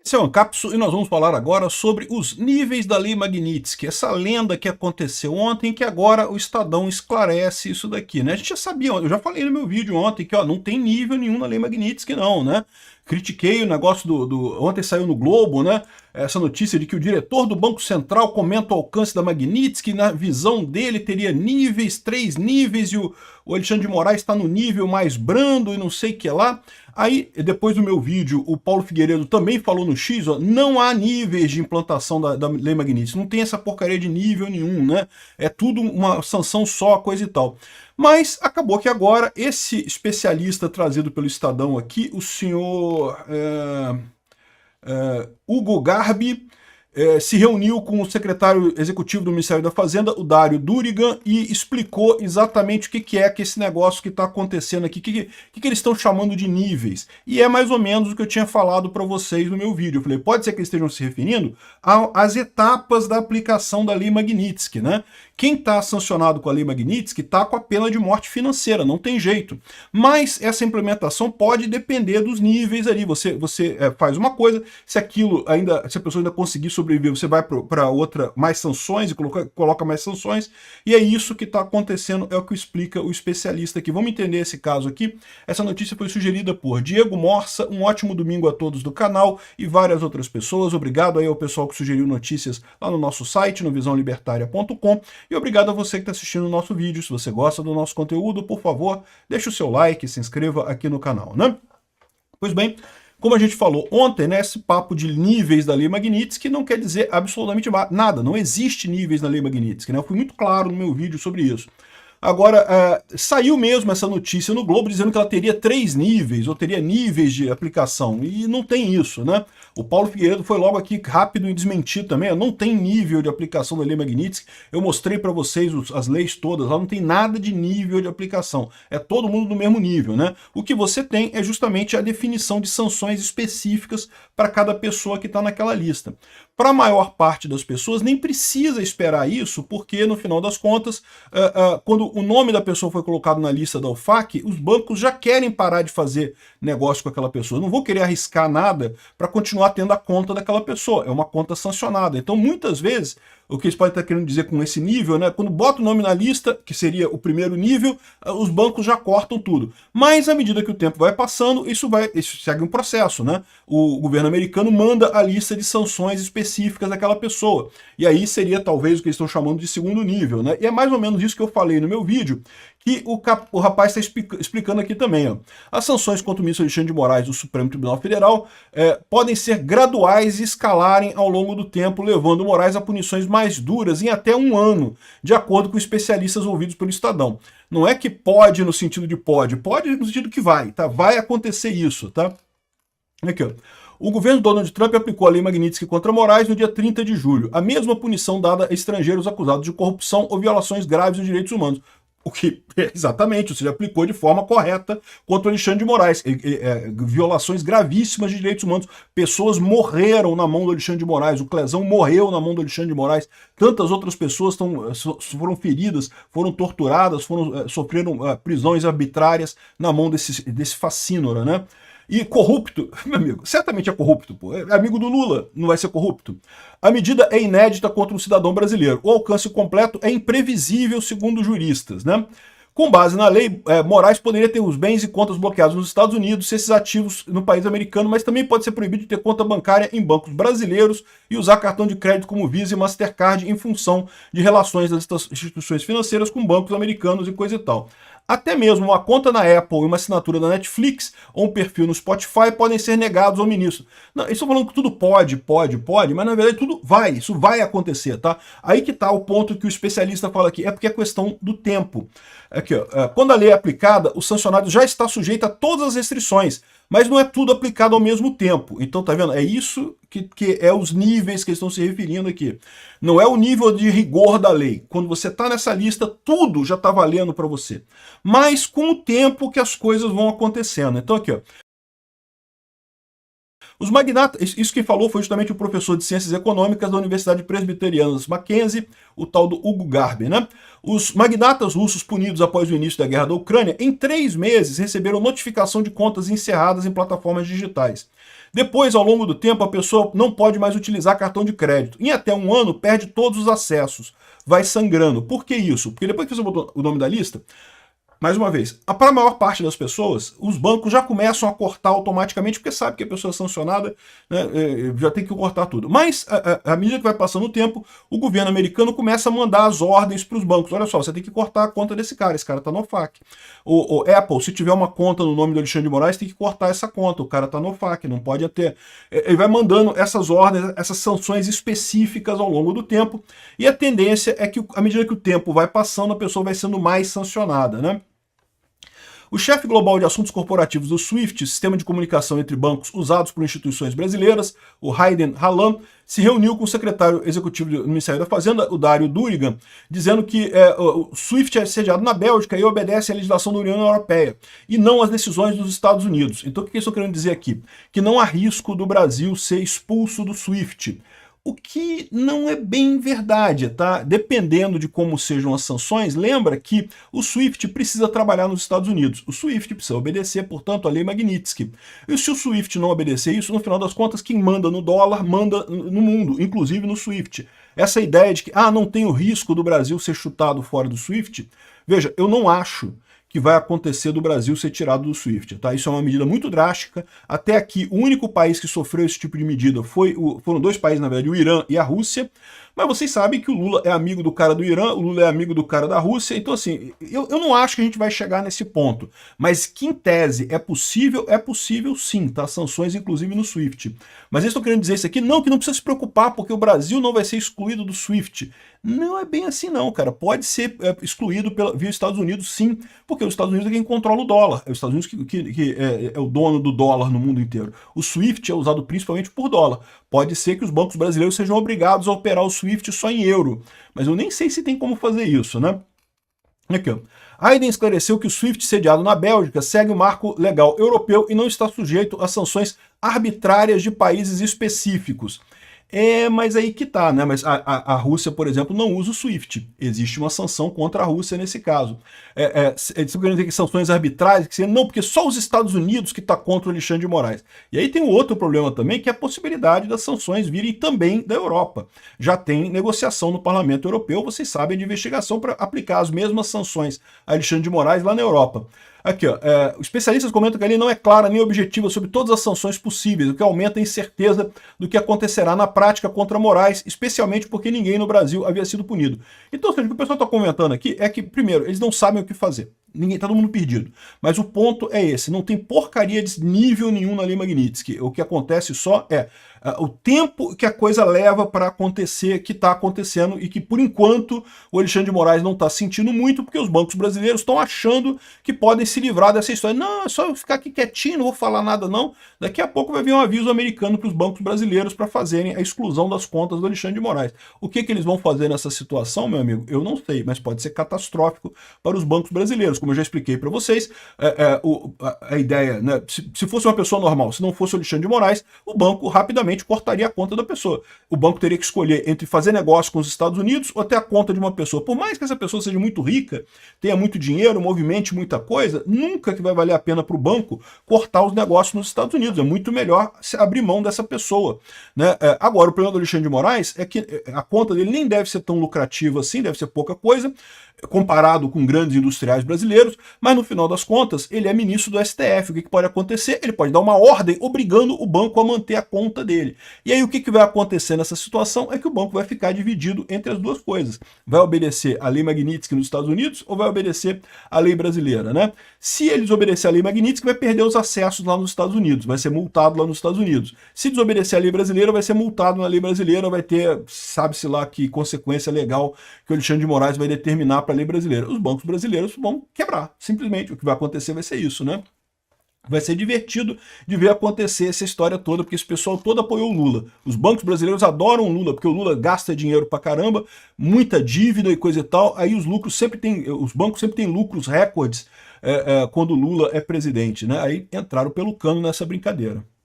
Esse é o Ancapsu e nós vamos falar agora sobre os níveis da Lei Magnitsky, essa lenda que aconteceu ontem, que agora o Estadão esclarece isso daqui, né? A gente já sabia, eu já falei no meu vídeo ontem que ó, não tem nível nenhum na Lei Magnitsky não, né? Critiquei o negócio ontem saiu no Globo, né? Essa notícia de que o diretor do Banco Central comenta o alcance da Magnitsky, na visão dele teria níveis, 3 níveis, e o Alexandre de Moraes está no nível mais brando e não sei o que lá. Aí, depois do meu vídeo, o Paulo Figueiredo também falou no X, ó, não há níveis de implantação da Lei Magnitsky, não tem essa porcaria de nível nenhum, né? É tudo uma sanção só, coisa e tal. Mas acabou que agora esse especialista trazido pelo Estadão aqui, o senhor Hugo Garbi, se reuniu com o secretário executivo do Ministério da Fazenda, o Dário Durigan, e explicou exatamente o que é que esse negócio que está acontecendo aqui, o que eles estão chamando de níveis. E é mais ou menos o que eu tinha falado para vocês no meu vídeo. Eu falei, pode ser que eles estejam se referindo às etapas da aplicação da Lei Magnitsky, né? Quem está sancionado com a Lei Magnitsky está com a pena de morte financeira, não tem jeito. Mas essa implementação pode depender dos níveis ali. Você faz uma coisa, se a pessoa ainda conseguir sobreviver, você vai para outra, mais sanções, e coloca mais sanções, e é isso que está acontecendo, é o que explica o especialista aqui. Vamos entender esse caso aqui. Essa notícia foi sugerida por Diego Morsa. Um ótimo domingo a todos do canal e várias outras pessoas. Obrigado aí ao pessoal que sugeriu notícias lá no nosso site, no visãolibertaria.com. E obrigado a você que está assistindo o nosso vídeo. Se você gosta do nosso conteúdo, por favor, deixe o seu like, se inscreva aqui no canal, né? Pois bem, como a gente falou ontem, né, esse papo de níveis da Lei Magnitsky não quer dizer absolutamente nada. Não existe níveis na Lei Magnitsky, né? Eu fui muito claro no meu vídeo sobre isso. Agora, saiu mesmo essa notícia no Globo dizendo que ela teria 3 níveis, ou teria níveis de aplicação, e não tem isso, né? O Paulo Figueiredo foi logo aqui rápido em desmentir também, não tem nível de aplicação da Lei Magnitsky. Eu mostrei para vocês as leis todas, lá não tem nada de nível de aplicação, é todo mundo do mesmo nível, né? O que você tem é justamente a definição de sanções específicas para cada pessoa que está naquela lista. Para a maior parte das pessoas nem precisa esperar isso, porque no final das contas, quando o nome da pessoa foi colocado na lista da OFAC, os bancos já querem parar de fazer negócio com aquela pessoa. Eu não vou querer arriscar nada para continuar tendo a conta daquela pessoa. É uma conta sancionada. Então, muitas vezes, o que eles podem estar querendo dizer com esse nível, né? Quando bota o nome na lista, que seria o primeiro nível, os bancos já cortam tudo. Mas, à medida que o tempo vai passando, isso segue um processo, né? O governo americano manda a lista de sanções específicas daquela pessoa. E aí seria, talvez, o que eles estão chamando de segundo nível, né? E é mais ou menos isso que eu falei no meu vídeo, que o rapaz está explicando aqui também, ó. As sanções contra o ministro Alexandre de Moraes do Supremo Tribunal Federal podem ser graduais e escalarem ao longo do tempo, levando Moraes a punições mais duras em até 1 ano, de acordo com especialistas ouvidos pelo Estadão. Não é que pode no sentido de pode no sentido que vai, tá? Vai acontecer isso, tá? Aqui, ó. O governo Donald Trump aplicou a Lei Magnitsky contra Moraes no dia 30 de julho, a mesma punição dada a estrangeiros acusados de corrupção ou violações graves dos direitos humanos. O que, exatamente, ou seja, aplicou de forma correta contra o Alexandre de Moraes. Violações gravíssimas de direitos humanos. Pessoas morreram na mão do Alexandre de Moraes. O Clezão morreu na mão do Alexandre de Moraes. Tantas outras pessoas foram feridas, foram torturadas, sofreram prisões arbitrárias na mão desse facínora, né? E corrupto, meu amigo, certamente é corrupto, pô. É amigo do Lula, não vai ser corrupto. A medida é inédita contra um cidadão brasileiro. O alcance completo é imprevisível, segundo juristas, né? Com base na lei, Moraes poderia ter os bens e contas bloqueados nos Estados Unidos se esses ativos no país americano, mas também pode ser proibido de ter conta bancária em bancos brasileiros e usar cartão de crédito como Visa e Mastercard em função de relações das instituições financeiras com bancos americanos e coisa e tal. Até mesmo uma conta na Apple e uma assinatura da Netflix ou um perfil no Spotify podem ser negados ao ministro. Não, eles estão falando que tudo pode, mas na verdade isso vai acontecer, tá? Aí que tá o ponto que o especialista fala aqui, é porque é questão do tempo. Aqui, ó, quando a lei é aplicada, o sancionado já está sujeito a todas as restrições, mas não é tudo aplicado ao mesmo tempo. Então, tá vendo? É isso que é os níveis que eles estão se referindo aqui. Não é o nível de rigor da lei. Quando você está nessa lista, tudo já está valendo para você. Mas com o tempo que as coisas vão acontecendo. Então, aqui, ó. Os magnatas, isso que falou foi justamente o professor de Ciências Econômicas da Universidade Presbiteriana Mackenzie, o tal do Hugo Garbi, né? Os magnatas russos punidos após o início da guerra da Ucrânia, em 3 meses receberam notificação de contas encerradas em plataformas digitais. Depois, ao longo do tempo, a pessoa não pode mais utilizar cartão de crédito. Em até um ano, perde todos os acessos. Vai sangrando. Por que isso? Porque depois que você botou o nome da lista, mais uma vez, para a maior parte das pessoas, os bancos já começam a cortar automaticamente, porque sabe que a pessoa é sancionada, né, já tem que cortar tudo. Mas, à medida que vai passando o tempo, o governo americano começa a mandar as ordens para os bancos. Olha só, você tem que cortar a conta desse cara, esse cara está no OFAC. O Apple, se tiver uma conta no nome do Alexandre de Moraes, tem que cortar essa conta, o cara está no OFAC, não pode ter. Ele vai mandando essas ordens, essas sanções específicas ao longo do tempo, e a tendência é que, à medida que o tempo vai passando, a pessoa vai sendo mais sancionada, né? O chefe global de assuntos corporativos do SWIFT, sistema de comunicação entre bancos usados por instituições brasileiras, o Hayden Hallam, se reuniu com o secretário executivo do Ministério da Fazenda, o Dário Durigan, dizendo que o SWIFT é sediado na Bélgica e obedece à legislação da União Europeia e não às decisões dos Estados Unidos. Então o que eu estou querendo dizer aqui? Que não há risco do Brasil ser expulso do SWIFT. O que não é bem verdade, tá? Dependendo de como sejam as sanções, lembra que o SWIFT precisa trabalhar nos Estados Unidos. O SWIFT precisa obedecer, portanto, a lei Magnitsky. E se o SWIFT não obedecer isso, no final das contas, quem manda no dólar, manda no mundo, inclusive no SWIFT. Essa ideia de que, não tem o risco do Brasil ser chutado fora do SWIFT, veja, eu não acho que vai acontecer do Brasil ser tirado do SWIFT. Tá? Isso é uma medida muito drástica. Até aqui, o único país que sofreu esse tipo de medida foram dois países, na verdade, o Irã e a Rússia. Mas vocês sabem que o Lula é amigo do cara do Irã, o Lula é amigo do cara da Rússia. Então, assim, eu não acho que a gente vai chegar nesse ponto. Mas que, em tese, é possível sim, tá? Sanções, inclusive, no SWIFT. Mas eu estou querendo dizer isso aqui, não, que não precisa se preocupar, porque o Brasil não vai ser excluído do SWIFT. Não é bem assim não, cara. Pode ser excluído via Estados Unidos, sim, porque os Estados Unidos é quem controla o dólar. É os Estados Unidos que é o dono do dólar no mundo inteiro. O SWIFT é usado principalmente por dólar. Pode ser que os bancos brasileiros sejam obrigados a operar o SWIFT só em euro, mas eu nem sei se tem como fazer isso, né? Aqui, ó. Hayden esclareceu que o SWIFT sediado na Bélgica segue o marco legal europeu e não está sujeito a sanções arbitrárias de países específicos. Mas aí que tá, né? Mas a Rússia, por exemplo, não usa o SWIFT. Existe uma sanção contra a Rússia nesse caso. Eles querem dizer que sanções arbitrárias, não, porque só os Estados Unidos que está contra o Alexandre de Moraes. E aí tem um outro problema também, que é a possibilidade das sanções virem também da Europa. Já tem negociação no Parlamento Europeu, vocês sabem, de investigação para aplicar as mesmas sanções a Alexandre de Moraes lá na Europa. Aqui, ó, os especialistas comentam que a lei não é clara nem objetiva sobre todas as sanções possíveis, o que aumenta a incerteza do que acontecerá na prática contra Moraes, especialmente porque ninguém no Brasil havia sido punido. Então, o que o pessoal está comentando aqui é que, primeiro, eles não sabem o que fazer. Tá todo mundo perdido. Mas o ponto é esse, não tem porcaria de nível nenhum na lei Magnitsky. O que acontece só é o tempo que a coisa leva para acontecer, que está acontecendo, e que, por enquanto, o Alexandre de Moraes não está sentindo muito, porque os bancos brasileiros estão achando que podem se livrar dessa história. Não, é só eu ficar aqui quietinho, não vou falar nada não. Daqui a pouco vai vir um aviso americano para os bancos brasileiros para fazerem a exclusão das contas do Alexandre de Moraes. O que eles vão fazer nessa situação, meu amigo? Eu não sei, mas pode ser catastrófico para os bancos brasileiros. Como eu já expliquei para vocês, a ideia, né, se fosse uma pessoa normal, se não fosse o Alexandre de Moraes, o banco rapidamente cortaria a conta da pessoa. O banco teria que escolher entre fazer negócio com os Estados Unidos ou ter a conta de uma pessoa. Por mais que essa pessoa seja muito rica, tenha muito dinheiro, movimente muita coisa, nunca que vai valer a pena para o banco cortar os negócios nos Estados Unidos. É muito melhor abrir mão dessa pessoa, né? Agora, o problema do Alexandre de Moraes é que a conta dele nem deve ser tão lucrativa assim, deve ser pouca coisa, comparado com grandes industriais brasileiros, mas no final das contas, ele é ministro do STF. O que pode acontecer? Ele pode dar uma ordem obrigando o banco a manter a conta dele. E aí o que vai acontecer nessa situação é que o banco vai ficar dividido entre as duas coisas. Vai obedecer a lei Magnitsky nos Estados Unidos ou vai obedecer a lei brasileira, né? Se eles obedecer a lei Magnitsky, vai perder os acessos lá nos Estados Unidos, vai ser multado lá nos Estados Unidos. Se desobedecer a lei brasileira, vai ser multado na lei brasileira, vai ter, sabe-se lá que consequência legal que o Alexandre de Moraes vai determinar para a lei brasileira. Os bancos brasileiros vão quebrar, simplesmente. O que vai acontecer vai ser isso, né? Vai ser divertido de ver acontecer essa história toda, porque esse pessoal todo apoiou o Lula. Os bancos brasileiros adoram o Lula, porque o Lula gasta dinheiro pra caramba, muita dívida e coisa e tal, aí os bancos sempre têm lucros recordes quando o Lula é presidente, né? Aí entraram pelo cano nessa brincadeira.